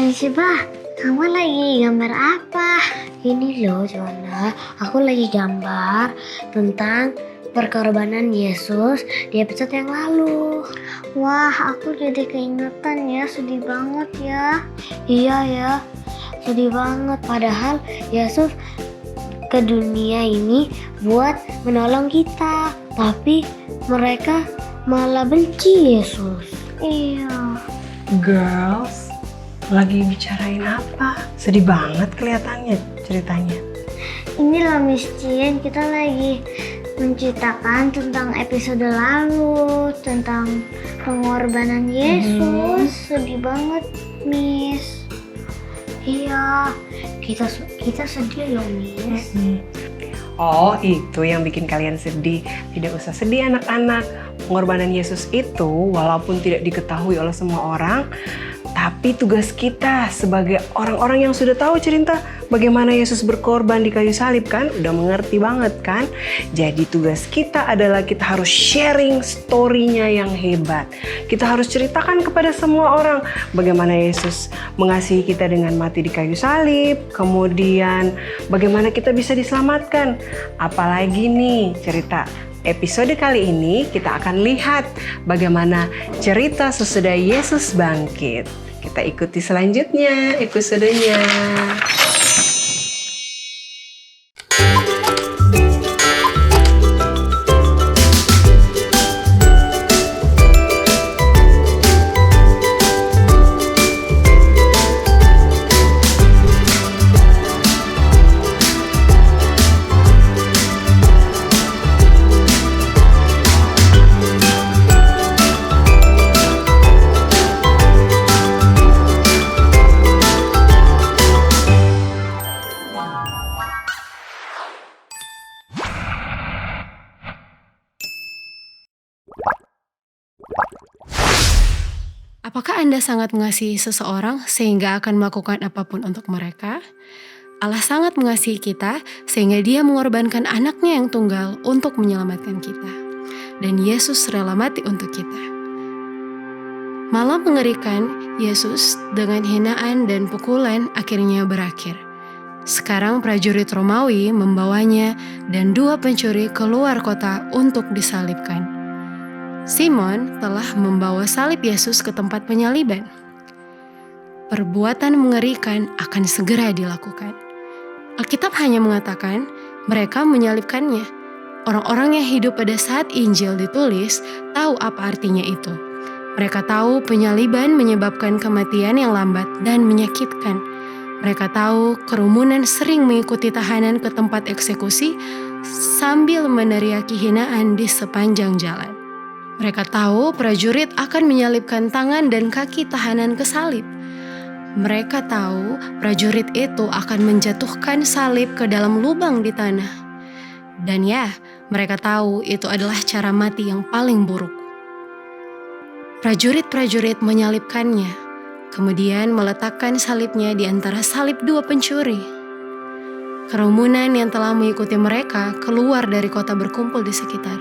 Syibah, kamu lagi gambar apa? Ini loh Joanna, aku lagi gambar tentang perkorbanan Yesus di episode yang lalu. Wah, aku jadi keingetan ya, sedih banget ya. Iya ya, sedih banget. Padahal Yesus ke dunia ini buat menolong kita, tapi mereka malah benci Yesus. Iya. Girls, lagi bicarain apa? Sedih banget kelihatannya ceritanya. Ini loh Miss Cien, kita lagi menceritakan tentang episode lalu, tentang pengorbanan Yesus. Sedih banget, Miss. Iya, kita sedih loh, Miss. Oh, itu yang bikin kalian sedih. Tidak usah sedih anak-anak. Pengorbanan Yesus itu walaupun tidak diketahui oleh semua orang, tapi tugas kita sebagai orang-orang yang sudah tahu cerita bagaimana Yesus berkorban di kayu salib kan, udah mengerti banget kan. Jadi tugas kita adalah kita harus sharing story-nya yang hebat. Kita harus ceritakan kepada semua orang bagaimana Yesus mengasihi kita dengan mati di kayu salib, kemudian bagaimana kita bisa diselamatkan. Apalagi nih cerita episode kali ini kita akan lihat bagaimana cerita sesudah Yesus bangkit. Kita ikuti selanjutnya episodenya. Apakah Anda sangat mengasihi seseorang sehingga akan melakukan apapun untuk mereka? Allah sangat mengasihi kita sehingga Dia mengorbankan anaknya yang tunggal untuk menyelamatkan kita. Dan Yesus rela mati untuk kita. Malam mengerikan Yesus dengan hinaan dan pukulan akhirnya berakhir. Sekarang prajurit Romawi membawanya dan 2 pencuri keluar kota untuk disalibkan. Simon telah membawa salib Yesus ke tempat penyaliban. Perbuatan mengerikan akan segera dilakukan. Alkitab hanya mengatakan mereka menyalibkannya. Orang-orang yang hidup pada saat Injil ditulis tahu apa artinya itu. Mereka tahu penyaliban menyebabkan kematian yang lambat dan menyakitkan. Mereka tahu kerumunan sering mengikuti tahanan ke tempat eksekusi sambil meneriaki hinaan di sepanjang jalan. Mereka tahu prajurit akan menyalibkan tangan dan kaki tahanan ke salib. Mereka tahu prajurit itu akan menjatuhkan salib ke dalam lubang di tanah. Dan ya, mereka tahu itu adalah cara mati yang paling buruk. Prajurit-prajurit menyalibkannya, kemudian meletakkan salibnya di antara salib 2 pencuri. Kerumunan yang telah mengikuti mereka keluar dari kota berkumpul di sekitar.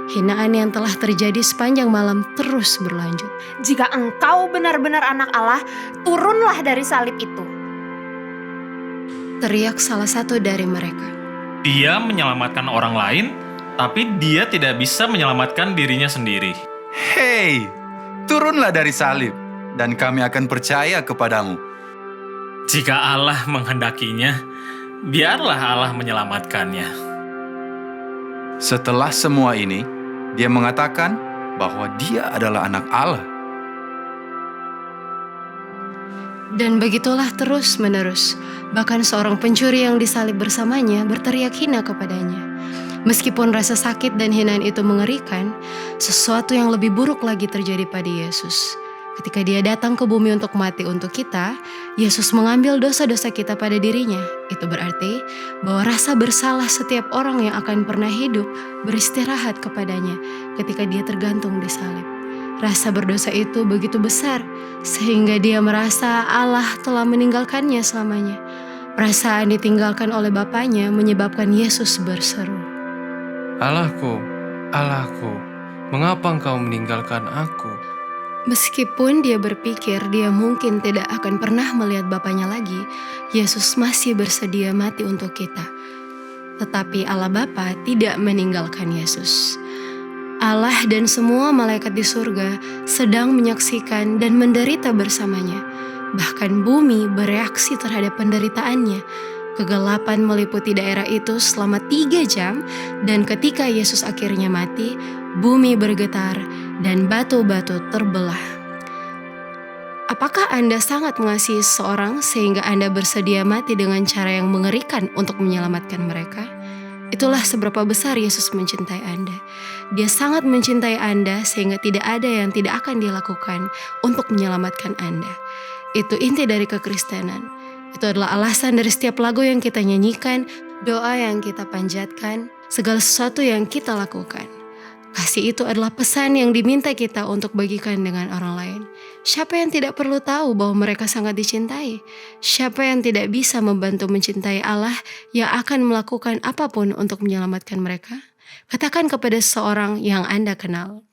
Hinaan yang telah terjadi sepanjang malam terus berlanjut. Jika engkau benar-benar anak Allah, turunlah dari salib itu. Teriak salah satu dari mereka. Dia menyelamatkan orang lain, tapi dia tidak bisa menyelamatkan dirinya sendiri. Hei, turunlah dari salib, dan kami akan percaya kepadamu. Jika Allah menghendakinya, biarlah Allah menyelamatkannya. Setelah semua ini, dia mengatakan bahwa dia adalah anak Allah. Dan begitulah terus-menerus. Bahkan seorang pencuri yang disalib bersamanya berteriak hina kepadanya. Meskipun rasa sakit dan hinaan itu mengerikan, sesuatu yang lebih buruk lagi terjadi pada Yesus. Ketika Dia datang ke bumi untuk mati untuk kita, Yesus mengambil dosa-dosa kita pada dirinya. Itu berarti bahwa rasa bersalah setiap orang yang akan pernah hidup beristirahat kepadanya ketika Dia tergantung di salib. Rasa berdosa itu begitu besar sehingga Dia merasa Allah telah meninggalkannya selamanya. Perasaan ditinggalkan oleh Bapanya menyebabkan Yesus berseru, "Allahku, Allahku, mengapa engkau meninggalkan aku?" Meskipun dia berpikir dia mungkin tidak akan pernah melihat Bapaknya lagi, Yesus masih bersedia mati untuk kita. Tetapi Allah Bapa tidak meninggalkan Yesus. Allah dan semua malaikat di surga sedang menyaksikan dan menderita bersamanya. Bahkan bumi bereaksi terhadap penderitaannya. Kegelapan meliputi daerah itu selama 3 jam, dan ketika Yesus akhirnya mati, bumi bergetar dan batu-batu terbelah. Apakah Anda sangat mengasihi seseorang sehingga Anda bersedia mati dengan cara yang mengerikan untuk menyelamatkan mereka? Itulah seberapa besar Yesus mencintai Anda. Dia sangat mencintai Anda sehingga tidak ada yang tidak akan dia lakukan untuk menyelamatkan Anda. Itu inti dari kekristenan. Itu adalah alasan dari setiap lagu yang kita nyanyikan, doa yang kita panjatkan, segala sesuatu yang kita lakukan. Kasih itu adalah pesan yang diminta kita untuk bagikan dengan orang lain. Siapa yang tidak perlu tahu bahwa mereka sangat dicintai? Siapa yang tidak bisa membantu mencintai Allah yang akan melakukan apapun untuk menyelamatkan mereka? Katakan kepada seseorang yang Anda kenal.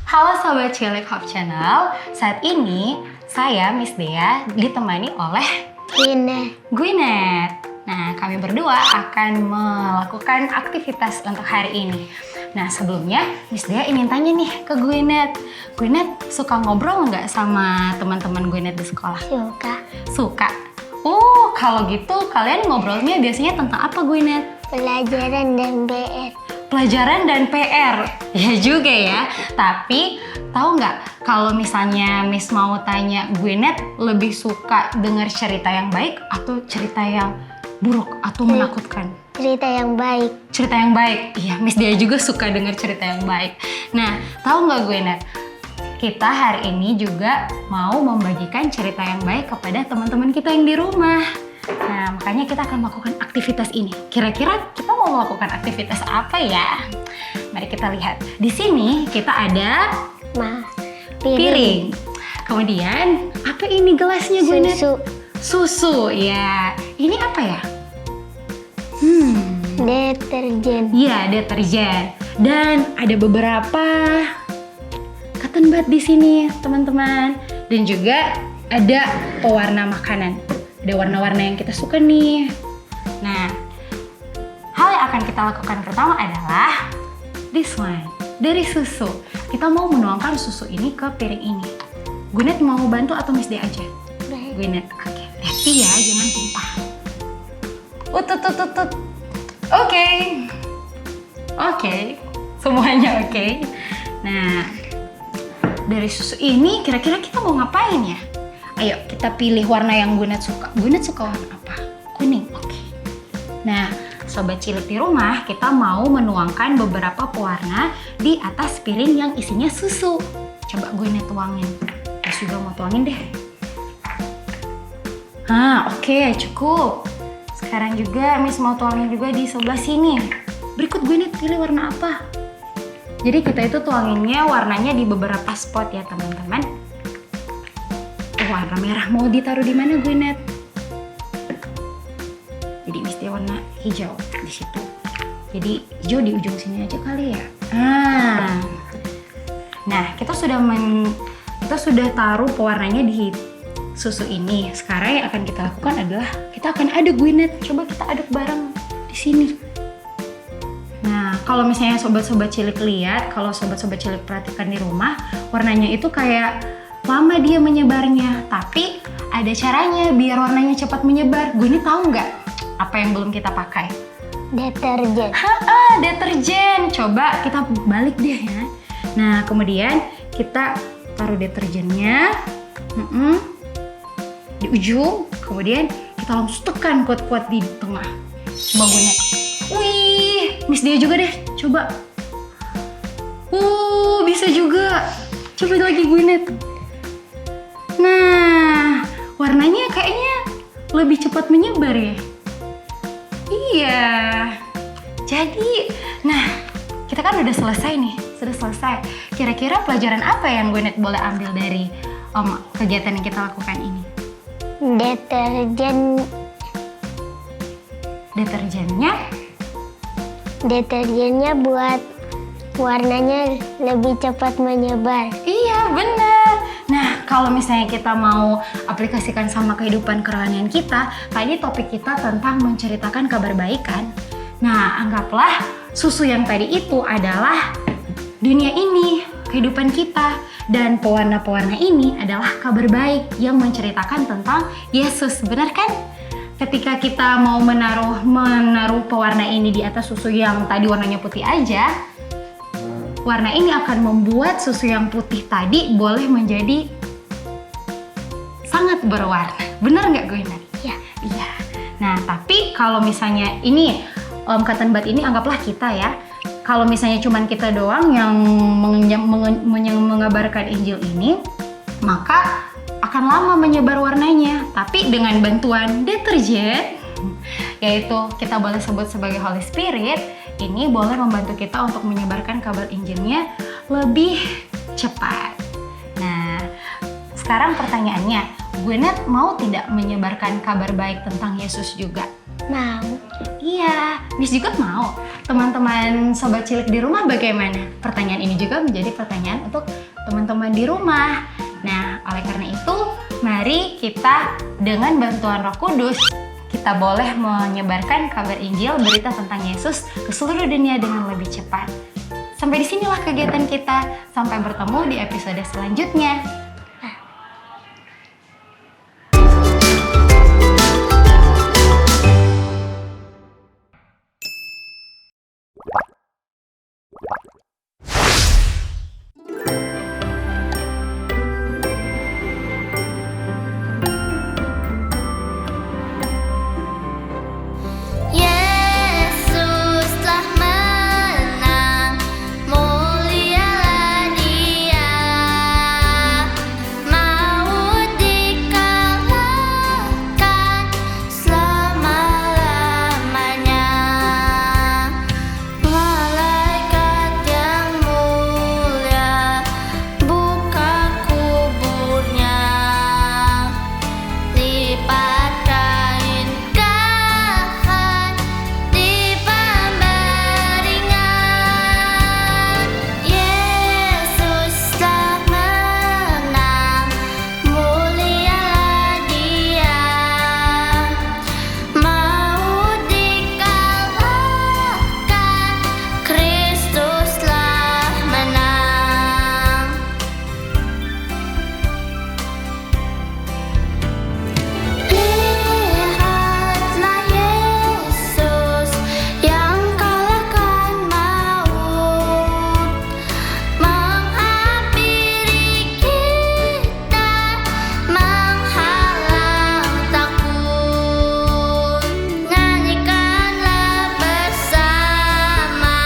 Halo Sobat Cilik Hope Channel, saat ini saya Miss Dea ditemani oleh Gwyneth. Nah, kami berdua akan melakukan aktivitas untuk hari ini. Nah, sebelumnya Miss Dea ingin tanya nih ke Gwyneth. Gwyneth suka ngobrol nggak sama teman-teman Gwyneth di sekolah? Suka? Oh, kalau gitu kalian ngobrolnya biasanya tentang apa Gwyneth? Pelajaran dan PR. Pelajaran dan PR, ya juga ya. Tapi tahu nggak kalau misalnya Miss mau tanya Gwyneth lebih suka dengar cerita yang baik atau cerita yang buruk atau menakutkan? Cerita yang baik. Cerita yang baik, iya Miss dia juga suka dengar cerita yang baik. Nah, tahu nggak Gwyneth? Kita hari ini juga mau membagikan cerita yang baik kepada teman-teman kita yang di rumah. Nah, makanya kita akan melakukan aktivitas ini. Kira-kira kita mau melakukan aktivitas apa ya? Mari kita lihat. Di sini kita ada piring. Kemudian, apa ini gelasnya Gwyneth? Susu, ya. Ini apa ya? Deterjen. Iya, deterjen. Dan ada beberapa cotton bud di sini, teman-teman. Dan juga ada pewarna makanan. Ada warna-warna yang kita suka nih. Nah, hal yang akan kita lakukan pertama adalah this one, dari susu. Kita mau menuangkan susu ini ke piring ini. Gwyneth mau bantu atau Miss D aja? Gwyneth, oke. Hati ya, jangan tumpah. Utut. Oke. Semuanya oke. Nah, dari susu ini kira-kira kita mau ngapain ya? Ayo kita pilih warna yang Gwyneth suka. Gwyneth suka warna apa? Kuning, oke. Nah, Sobat Cilik di rumah, kita mau menuangkan beberapa pewarna di atas piring yang isinya susu. Coba Gwyneth tuangin. Miss juga mau tuangin deh. Oke, cukup. Sekarang juga Miss mau tuangin juga di sebelah sini. Berikut Gwyneth pilih warna apa? Jadi kita itu tuanginnya warnanya di beberapa spot ya teman-teman. Warna merah mau ditaruh di mana Gwyneth? Jadi Miss dia warna hijau di situ. Jadi hijau di ujung sini aja kali ya. Nah, kita sudah taruh pewarnanya di susu ini. Sekarang yang akan kita lakukan adalah kita akan aduk Gwyneth. Coba kita aduk bareng di sini. Nah, kalau misalnya sobat-sobat cilik lihat, kalau sobat-sobat cilik perhatikan di rumah, warnanya itu kayak lama dia menyebarnya, tapi ada caranya biar warnanya cepat menyebar. Gwyneth tahu nggak apa yang belum kita pakai? Deterjen. Deterjen. Coba kita balik deh ya. Nah, kemudian kita taruh deterjennya di ujung, kemudian kita langsung tekan kuat-kuat di tengah. Coba Gwyneth. Wih, Miss dia juga deh. Coba. Bisa juga. Coba lagi Gwyneth. Nah, warnanya kayaknya lebih cepat menyebar ya. Iya. Jadi, nah, kita kan udah selesai nih. Sudah selesai. Kira-kira pelajaran apa yang Gwyneth boleh ambil dari kegiatan yang kita lakukan ini? Deterjen Deterjennya Deterjennya buat warnanya lebih cepat menyebar. iya, bener. Nah, kalau misalnya kita mau aplikasikan sama kehidupan kerohanian kita, tadi topik kita tentang menceritakan kabar baik kan? Nah, anggaplah susu yang tadi itu adalah dunia ini, kehidupan kita. Dan pewarna-pewarna ini adalah kabar baik yang menceritakan tentang Yesus, benar kan? Ketika kita mau menaruh pewarna ini di atas susu yang tadi warnanya putih aja, warna ini akan membuat susu yang putih tadi boleh menjadi sangat berwarna. Benar nggak gue, Nat? Ya. Iya. Nah, tapi kalau misalnya ini, cotton bud ini anggaplah kita ya. Kalau misalnya cuman kita doang yang mengabarkan Injil ini, maka akan lama menyebar warnanya. Tapi dengan bantuan deterjen, yaitu kita boleh sebut sebagai Holy Spirit, ini boleh membantu kita untuk menyebarkan kabar Injilnya lebih cepat. Nah, sekarang pertanyaannya, Gwenet mau tidak menyebarkan kabar baik tentang Yesus juga? Mau. Iya, Miss juga mau. Teman-teman sobat cilik di rumah bagaimana? Pertanyaan ini juga menjadi pertanyaan untuk teman-teman di rumah. Nah, oleh karena itu, mari kita dengan bantuan Roh Kudus, kita boleh menyebarkan kabar Injil, berita tentang Yesus ke seluruh dunia dengan lebih cepat. Sampai disinilah kegiatan kita. Sampai bertemu di episode selanjutnya. Yesus telah menang, mulialah Dia, maut dikalahkan selama-lamanya. Malaikat yang mulia buka kuburnya, lipat kain kafan di pembaringan. Yesus telah menang, mulialah Dia, maut dikalahkan, Kristus telah menang. Lihatlah Yesus yang kalahkan maut, menghampiri kita, menghalang takut. Nyanyikanlah bersama,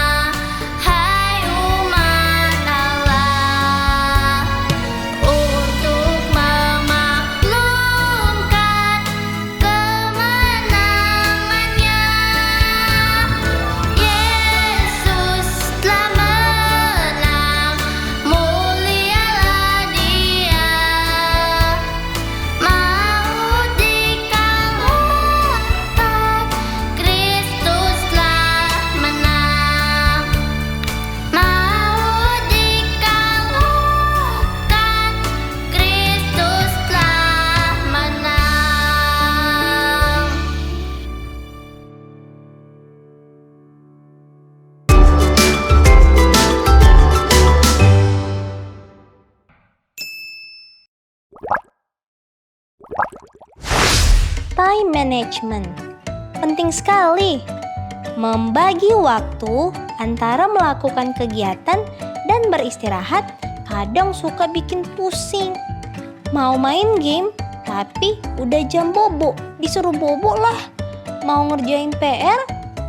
hai umat Allah, untuk memaklumkan kemenangannya. Yesus telah menang, mulialah Dia, maut dikalahkan, Kristus telah menang. Maut dikalahkan, Kristus telah menang. Time management penting sekali. Membagi waktu antara melakukan kegiatan dan beristirahat kadang suka bikin pusing. Mau main game, tapi udah jam bobo, disuruh bobo lah. Mau ngerjain PR,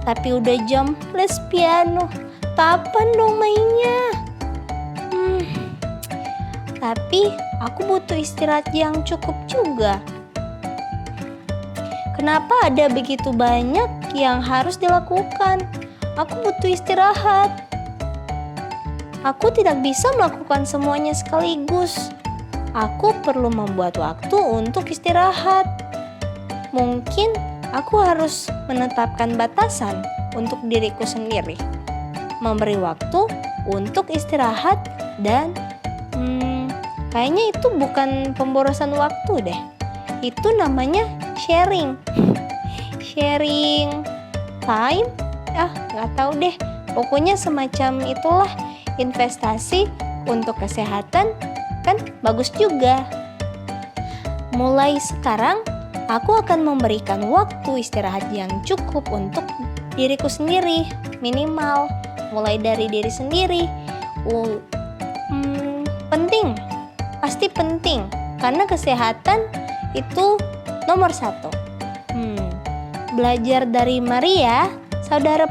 tapi udah jam les piano. Kapan dong mainnya? Tapi aku butuh istirahat yang cukup juga. Kenapa ada begitu banyak yang harus dilakukan? Aku butuh istirahat. Aku tidak bisa melakukan semuanya sekaligus. Aku perlu membuat waktu untuk istirahat. Mungkin aku harus menetapkan batasan untuk diriku sendiri. Memberi waktu untuk istirahat dan kayaknya itu bukan pemborosan waktu deh. Itu namanya sharing. Sharing time? Nggak tahu deh. Pokoknya semacam itulah, investasi untuk kesehatan kan bagus juga. Mulai sekarang, aku akan memberikan waktu istirahat yang cukup untuk diriku sendiri, minimal. Mulai dari diri sendiri. Penting, pasti penting, karena kesehatan itu nomor 1. Belajar dari Maria, saudara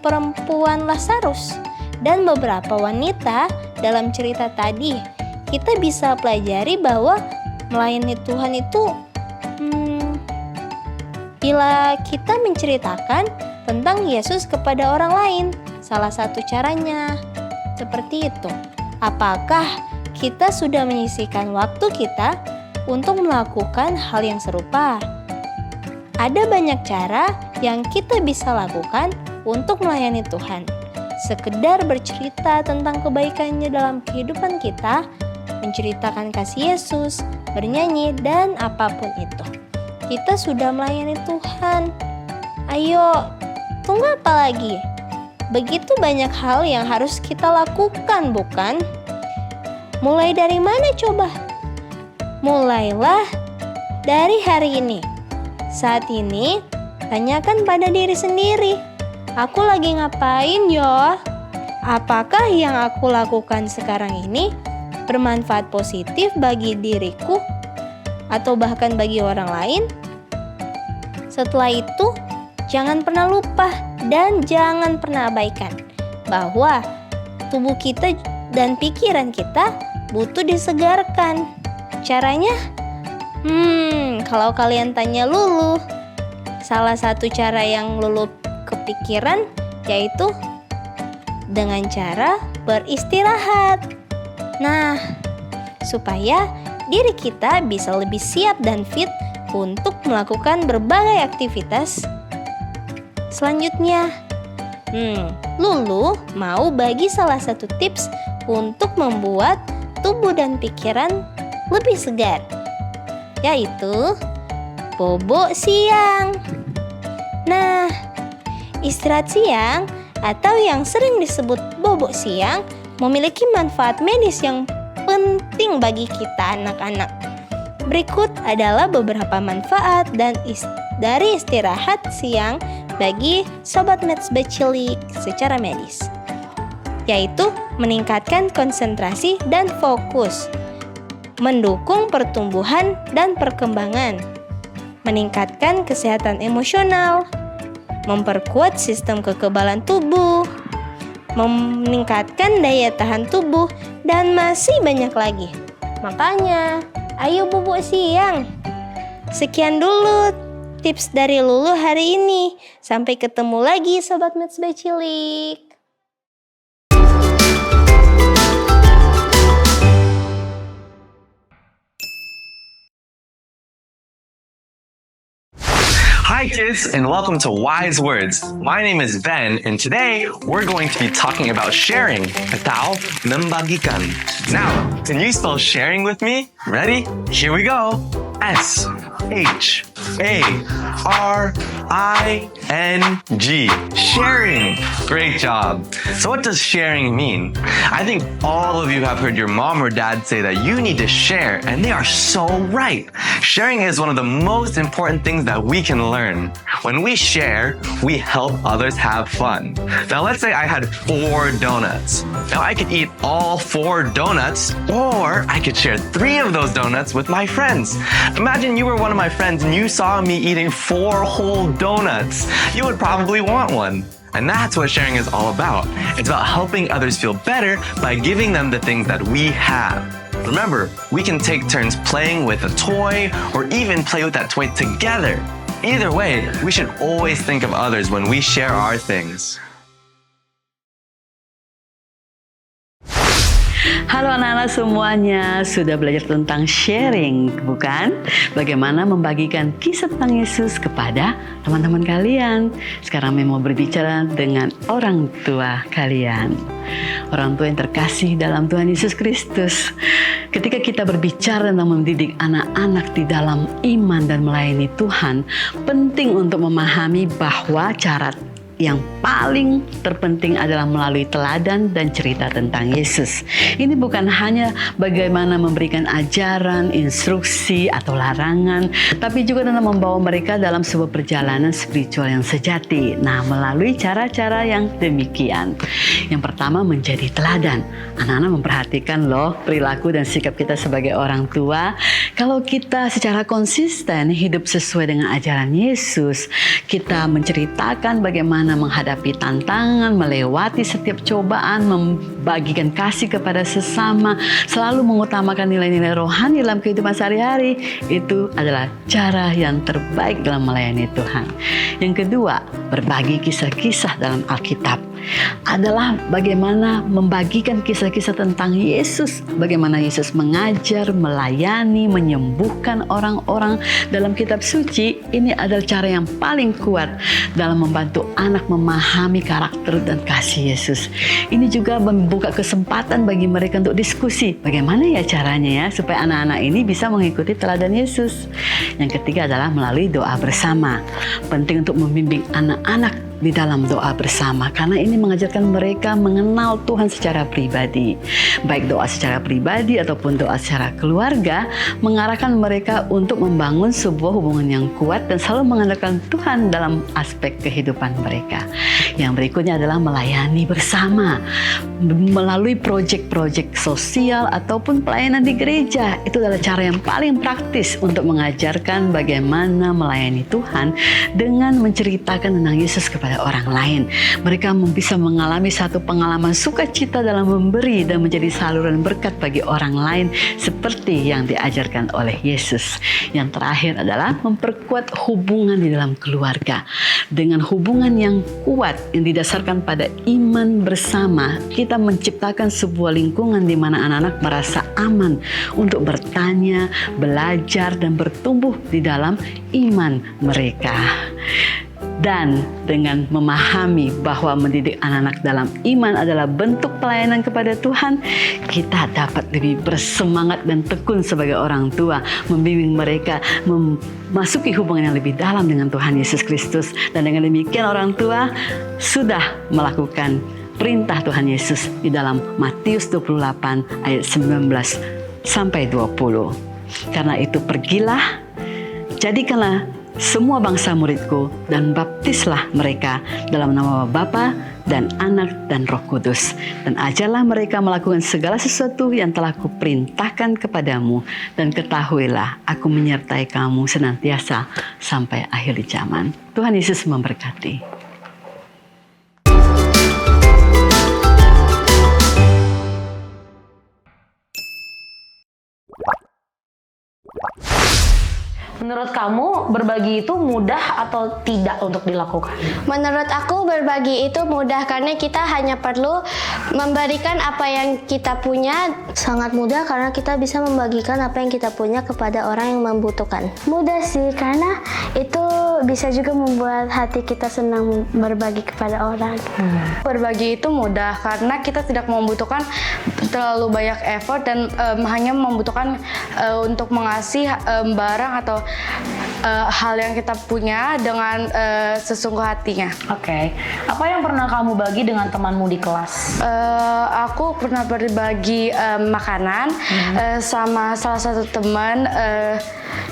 perempuan Lazarus, dan beberapa wanita dalam cerita tadi, kita bisa pelajari bahwa melayani Tuhan itu bila kita menceritakan tentang Yesus kepada orang lain. Salah satu caranya seperti itu. Apakah kita sudah menyisihkan waktu kita untuk melakukan hal yang serupa? Ada banyak cara yang kita bisa lakukan untuk melayani Tuhan. Sekedar bercerita tentang kebaikannya dalam kehidupan kita, menceritakan kasih Yesus, bernyanyi, dan apapun itu. Kita sudah melayani Tuhan. Ayo, tunggu apa lagi? Begitu banyak hal yang harus kita lakukan, bukan? Mulai dari mana coba? Mulailah dari hari ini. Saat ini, tanyakan pada diri sendiri, aku lagi ngapain yo? Apakah yang aku lakukan sekarang ini bermanfaat positif bagi diriku atau bahkan bagi orang lain? Setelah itu, jangan pernah lupa dan jangan pernah abaikan bahwa tubuh kita dan pikiran kita butuh disegarkan. Caranya? Kalau kalian tanya Lulu, salah satu cara yang Lulu kepikiran yaitu dengan cara beristirahat. Nah, supaya diri kita bisa lebih siap dan fit untuk melakukan berbagai aktivitas selanjutnya. Lulu mau bagi salah satu tips untuk membuat tubuh dan pikiran lebih segar, yaitu bobo siang. Nah, istirahat siang atau yang sering disebut bobo siang memiliki manfaat medis yang penting bagi kita anak-anak. Berikut adalah beberapa manfaat dari istirahat siang bagi Sobat Maths Bacilik secara medis, yaitu meningkatkan konsentrasi dan fokus, mendukung pertumbuhan dan perkembangan, meningkatkan kesehatan emosional, memperkuat sistem kekebalan tubuh, meningkatkan daya tahan tubuh, dan masih banyak lagi. Makanya, ayo bubuk siang. Sekian dulu tips dari Lulu hari ini. Sampai ketemu lagi Sobat Maths Bacilik. Hi kids, and welcome to Wise Words. My name is Ben, and today we're going to be talking about sharing, atau membagikan. Now, can you spell sharing with me? Ready? Here we go. S-H-A-R-I-N-G. Sharing. Great job. So what does sharing mean? I think all of you have heard your mom or dad say that you need to share, and they are so right. Sharing is one of the most important things that we can learn. When we share, we help others have fun. Now let's say I had 4 donuts. Now I could eat all 4 donuts, or I could share 3 of those donuts with my friends. Imagine you were one of my friends and you saw me eating 4 whole donuts. You would probably want one. And that's what sharing is all about. It's about helping others feel better by giving them the things that we have. Remember, we can take turns playing with a toy or even play with that toy together. Either way, we should always think of others when we share our things. Halo anak-anak semuanya, sudah belajar tentang sharing, bukan? Bagaimana membagikan kisah tentang Yesus kepada teman-teman kalian. Sekarang Mimi mau berbicara dengan orang tua kalian. Orang tua yang terkasih dalam Tuhan Yesus Kristus. Ketika kita berbicara tentang mendidik anak-anak di dalam iman dan melayani Tuhan, penting untuk memahami bahwa cara yang paling terpenting adalah melalui teladan dan cerita tentang Yesus. Ini bukan hanya bagaimana memberikan ajaran, instruksi, atau larangan, tapi juga tentang membawa mereka dalam sebuah perjalanan spiritual yang sejati. Nah, melalui cara-cara yang demikian. Yang pertama, menjadi teladan. Anak-anak memperhatikan loh perilaku dan sikap kita sebagai orang tua. Kalau kita secara konsisten hidup sesuai dengan ajaran Yesus, kita menceritakan bagaimana menghadapi tantangan, melewati setiap cobaan, membagikan kasih kepada sesama, selalu mengutamakan nilai-nilai rohani dalam kehidupan sehari-hari. Itu adalah cara yang terbaik dalam melayani Tuhan. Yang kedua, berbagi kisah-kisah dalam Alkitab adalah bagaimana membagikan kisah-kisah tentang Yesus, bagaimana Yesus mengajar, melayani, menyembuhkan orang-orang dalam kitab suci. Ini adalah cara yang paling kuat dalam membantu anak memahami karakter dan kasih Yesus. Ini juga membuka kesempatan bagi mereka untuk diskusi, bagaimana ya caranya ya supaya anak-anak ini bisa mengikuti teladan Yesus. Yang ketiga adalah melalui doa bersama. Penting untuk membimbing anak-anak di dalam doa bersama, karena ini mengajarkan mereka mengenal Tuhan secara pribadi. Baik doa secara pribadi ataupun doa secara keluarga mengarahkan mereka untuk membangun sebuah hubungan yang kuat dan selalu mengandalkan Tuhan dalam aspek kehidupan mereka. Yang berikutnya adalah melayani bersama melalui proyek-proyek sosial ataupun pelayanan di gereja. Itu adalah cara yang paling praktis untuk mengajarkan bagaimana melayani Tuhan dengan menceritakan tentang Yesus kepada orang lain. Mereka bisa mengalami satu pengalaman sukacita dalam memberi dan menjadi saluran berkat bagi orang lain seperti yang diajarkan oleh Yesus. Yang terakhir adalah memperkuat hubungan di dalam keluarga. Dengan hubungan yang kuat yang didasarkan pada iman bersama, kita menciptakan sebuah lingkungan di mana anak-anak merasa aman untuk bertanya, belajar, dan bertumbuh di dalam iman mereka. Dan dengan memahami bahwa mendidik anak-anak dalam iman adalah bentuk pelayanan kepada Tuhan, kita dapat lebih bersemangat dan tekun sebagai orang tua, membimbing mereka memasuki hubungan yang lebih dalam dengan Tuhan Yesus Kristus. Dan dengan demikian orang tua sudah melakukan perintah Tuhan Yesus di dalam Matius 28 ayat 19 sampai 20. Karena itu pergilah, jadikanlah semua bangsa muridku dan baptislah mereka dalam nama Bapa dan Anak dan Roh Kudus, dan ajarlah mereka melakukan segala sesuatu yang telah kuperintahkan kepadamu, dan ketahuilah aku menyertai kamu senantiasa sampai akhir zaman. Tuhan Yesus memberkati. Menurut kamu berbagi itu mudah atau tidak untuk dilakukan? Menurut aku berbagi itu mudah karena kita hanya perlu memberikan apa yang kita punya. Sangat mudah karena kita bisa membagikan apa yang kita punya kepada orang yang membutuhkan. Mudah sih karena itu bisa juga membuat hati kita senang berbagi kepada orang. Berbagi itu mudah karena kita tidak membutuhkan terlalu banyak effort dan hanya membutuhkan untuk mengasih barang atau hal yang kita punya dengan sesungguh hatinya. Oke. Apa yang pernah kamu bagi dengan temanmu di kelas? Aku pernah berbagi makanan sama salah satu teman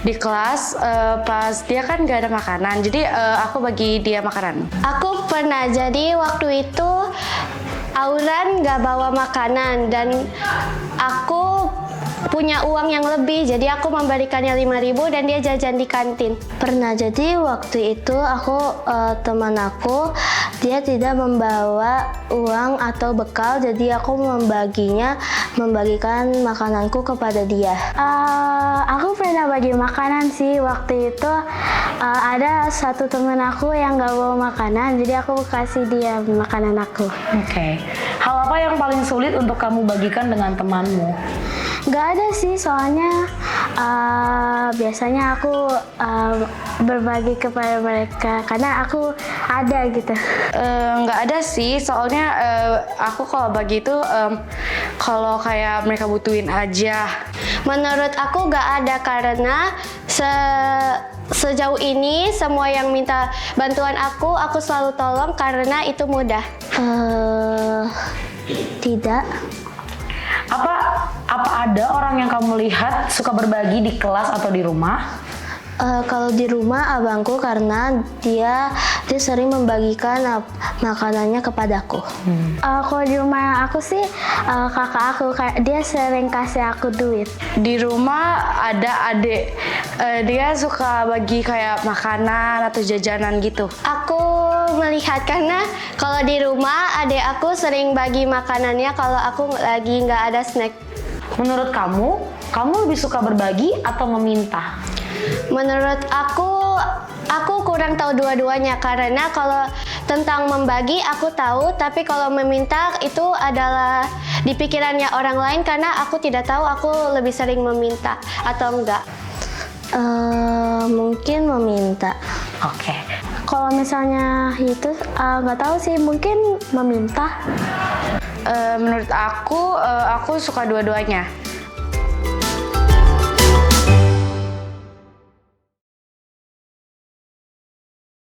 di kelas pas dia kan gak ada makanan, jadi aku bagi dia makanan. Aku pernah, jadi waktu itu Auran gak bawa makanan dan aku punya uang yang lebih, jadi aku memberikannya 5.000 dan dia jajan di kantin. Pernah, jadi waktu itu teman aku dia tidak membawa uang atau bekal, jadi aku membagikan makananku kepada dia. Aku pernah bagi makanan sih. Waktu itu ada satu teman aku yang gak bawa makanan, jadi aku kasih dia makanan aku. Oke. Hal apa yang paling sulit untuk kamu bagikan dengan temanmu? Gak ada sih, soalnya biasanya aku berbagi kepada mereka karena aku ada gitu. Nggak ada sih, soalnya aku kalau bagi itu kalau kayak mereka butuhin aja. Menurut aku gak ada, karena sejauh ini semua yang minta bantuan aku selalu tolong karena itu mudah. Tidak. Apa ada orang yang kamu lihat suka berbagi di kelas atau di rumah? Kalau di rumah abangku, karena dia sering membagikan makanannya kepadaku. Kalau di rumah aku sih kakak aku, dia sering kasih aku duit. Di rumah ada adik, dia suka bagi kayak makanan atau jajanan gitu. Aku melihat, karena kalau di rumah adik aku sering bagi makanannya kalau aku lagi nggak ada snack. Menurut kamu lebih suka berbagi atau meminta? Menurut aku kurang tahu dua-duanya, karena kalau tentang membagi aku tahu, tapi kalau meminta itu adalah di pikirannya orang lain, karena aku tidak tahu aku lebih sering meminta atau enggak. Mungkin meminta. Oke. Kalau misalnya itu nggak tahu sih, mungkin meminta. Menurut aku suka dua-duanya.